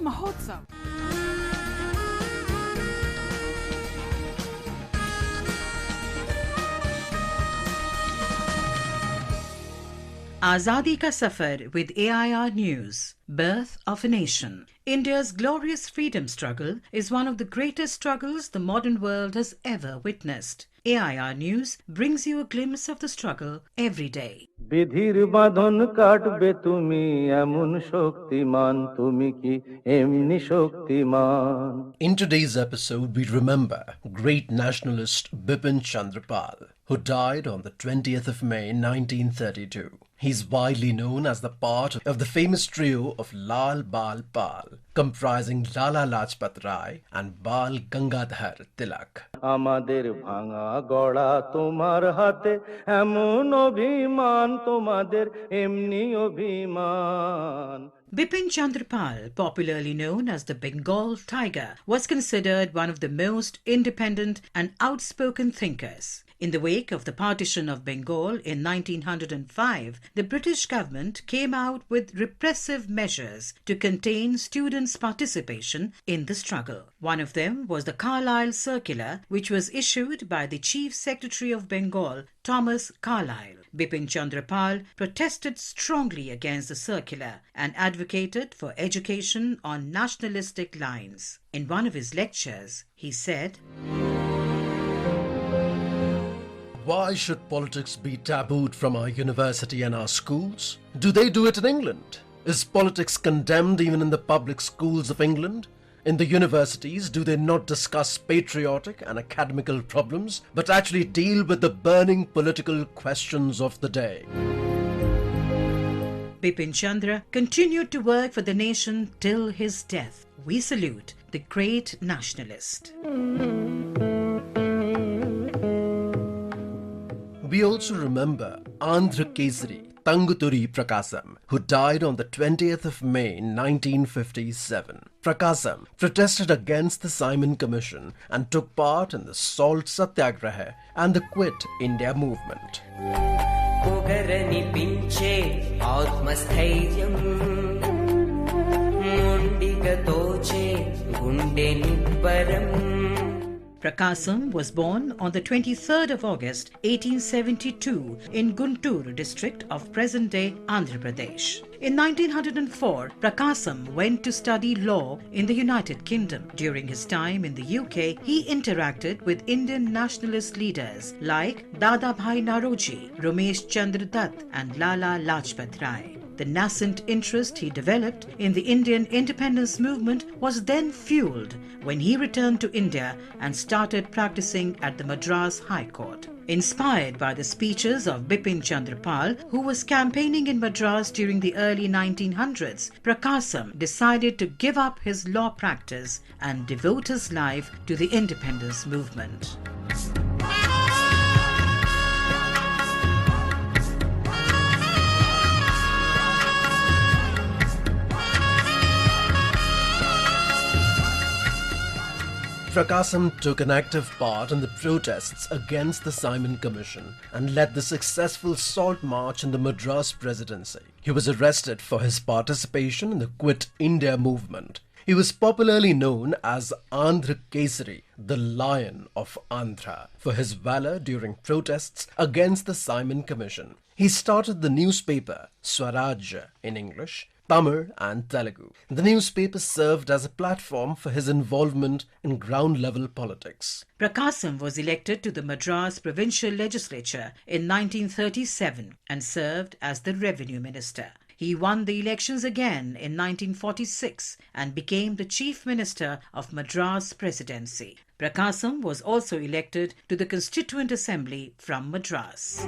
Mahotsav. Azadi Ka Safar with AIR News. Birth of a Nation. India's glorious freedom struggle is one of the greatest struggles the modern world has ever witnessed. AIR News brings you a glimpse of the struggle every day. বিধির বাঁধন কাটবে তুমি এমন শক্তিমান তুমি কি এমনি শক্তিমান. In today's episode, we remember great nationalist Bipin Chandra Pal, who died on the 20th of May 1932. He's widely known as the part of the famous trio of Lal-Bal-Pal, comprising Lala Lajpat and Bal Gangadhar Tilak. আমাদের ভাঙা গড়া তোমার হাতে এমন অভিমান তোমাদের এমনি অভিমান. Bipin Chandra Pal, popularly known as the Bengal Tiger, was considered one of the most independent and outspoken thinkers. In the wake of the partition of Bengal in 1905, the British government came out with repressive measures to contain students' participation in the struggle. One of them was the Carlisle Circular, which was issued by the Chief Secretary of Bengal, Thomas Carlyle. Bipin Chandra Pal protested strongly against the circular and advocated for education on nationalistic lines. In one of his lectures, he said, Why should politics be tabooed from our university and our schools? Do they do it in England? Is politics condemned even in the public schools of England? In the universities, do they not discuss patriotic and academical problems, but actually deal with the burning political questions of the day? Bipin Chandra continued to work for the nation till his death. We salute the great nationalist. We also remember Andhra Kesari Tanguturi Prakasam, who died on the 20th of May 1957. Prakasam protested against the Simon Commission and took part in the Salt Satyagraha and the Quit India movement. Prakasam was born on the 23rd of August 1872 in Guntur district of present-day Andhra Pradesh. In 1904, Prakasam went to study law in the United Kingdom. During his time in the UK, he interacted with Indian nationalist leaders like Dadabhai Naoroji, Ramesh Chandra Dutt and Lala Lajpat Rai. The nascent interest he developed in the Indian independence movement was then fueled when he returned to India and started practicing at the Madras High Court. Inspired by the speeches of Bipin Chandra Pal, who was campaigning in Madras during the early 1900s, Prakasam decided to give up his law practice and devote his life to the independence movement. Prakasam took an active part in the protests against the Simon Commission and led the successful Salt March in the Madras Presidency. He was arrested for his participation in the Quit India movement. He was popularly known as Andhra Kesari, the Lion of Andhra, for his valor during protests against the Simon Commission. He started the newspaper Swaraj in English, Tamil and Telugu. The newspaper served as a platform for his involvement in ground-level politics. Prakasam was elected to the Madras Provincial Legislature in 1937 and served as the Revenue Minister. He won the elections again in 1946 and became the Chief Minister of Madras Presidency. Prakasam was also elected to the Constituent Assembly from Madras.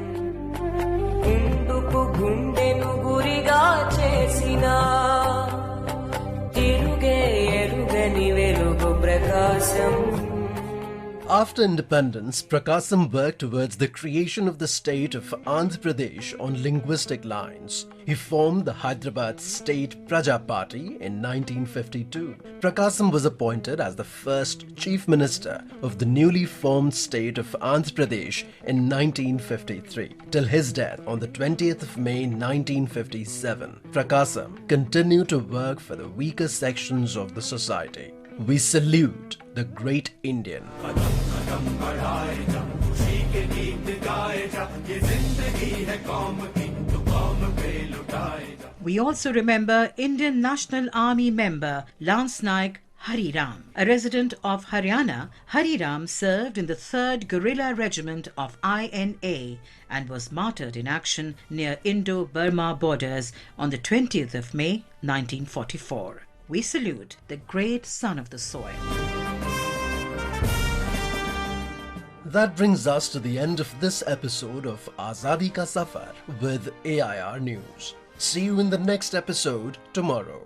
After independence, Prakasam worked towards the creation of the state of Andhra Pradesh on linguistic lines. He formed the Hyderabad State Praja Party in 1952. Prakasam was appointed as the first Chief Minister of the newly formed state of Andhra Pradesh in 1953. Till his death on the 20th of May 1957, Prakasam continued to work for the weaker sections of the society. We salute the great Indian. We also remember Indian National Army member Lance Naik Hari Ram. A resident of Haryana, Hari Ram served in the 3rd Guerrilla Regiment of INA and was martyred in action near Indo-Burma borders on the 20th of May 1944. We salute the great son of the soil. That brings us to the end of this episode of Azadi Ka Safar with AIR News. See you in the next episode tomorrow.